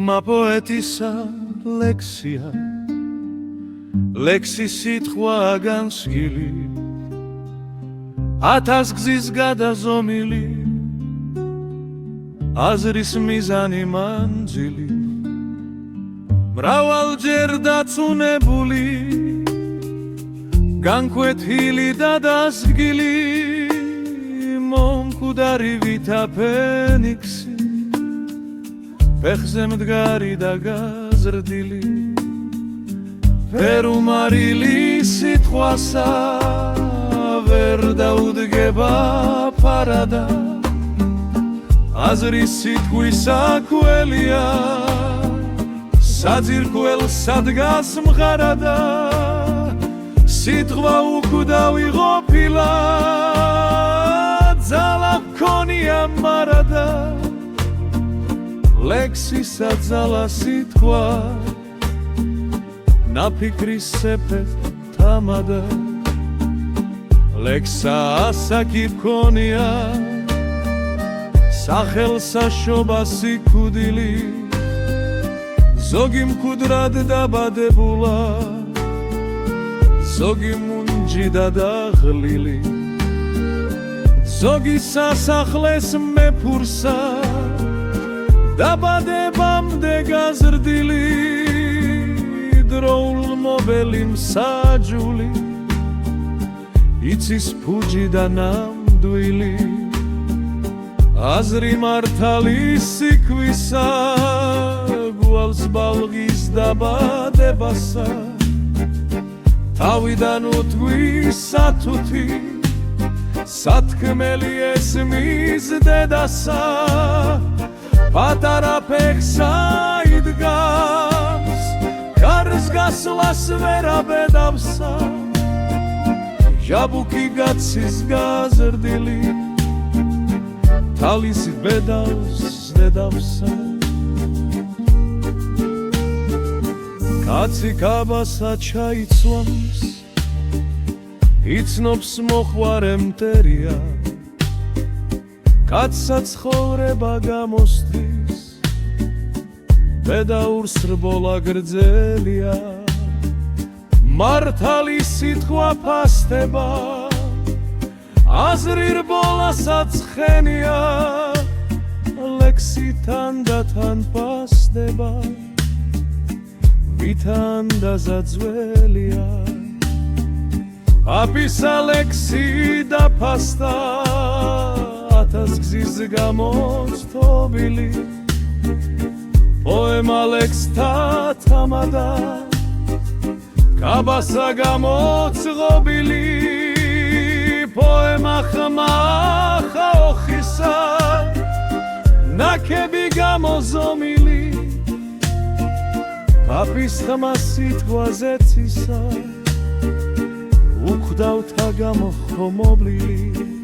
Ma poetisa ლექსია ლექსი სიტყვა განსგილი ათას გზის გადაზომილი აზრის მიზანი მანძილი მრავალჯერ დაწუნებული განკვეთილი და დასგილი მომკვდარი ვითა ფენიქსი ფეხზე მდგარი და გაზრდილი ვერ უმარილი სიტყვასა ვერ დაუდგება ფარადა აზრის სიტყვისა კველია საძირკველს ადგას მღარადა სიტყვა უკვდავი ყოფილა ძალა მქონია მარადა ლექსისა ძალა სიტყვა ნაფიქრის სეფეთ თამადა ლექსა ასაკი მქონია სახელსაშობა სიკვდილი ზოგი მკვდრად დაბადებულა ზოგი მუნჯი და დაღლილი ზოგი სასახლეს მეფურსა დაბადებამდე გაზრდილი დროულ მობელი მსაჯული იცის ფუჯი და ნამდვილი აზრი მართალი სიკვისა გვალს ბალღის დაბადებასა თავიდან უთგვის სათუთი სათქმელი ესმის დედასა პატარა ფეხსა იდგამს კარს გასვლას ვერ აბედავსა ჟაბუკი გაცის გაზრდილი თალის ბედავს დედავსა კაცი კაბასა ჩაიცვამს იცნობს მოყვარე მტერია კაცსა ცხოვრება გამოსთვის ბედაურს რბოლა გრძელია მართალი სიტყვა ფასდება აზრი რბოლასაც ხენია ლექსი თან და თან ფასდება ვითან დაზაძველია აპისა ლექსი და ფასტა ათას გზის გამოცდობილი პოემა ლექსთა თამადა კაბასა გამოწყობილი პოემა ხმა ხაოხისა ნაკები გამოზომილი პაპის ხმა სიტყვაზე ცისა უკვდავთა გამოხმობლილი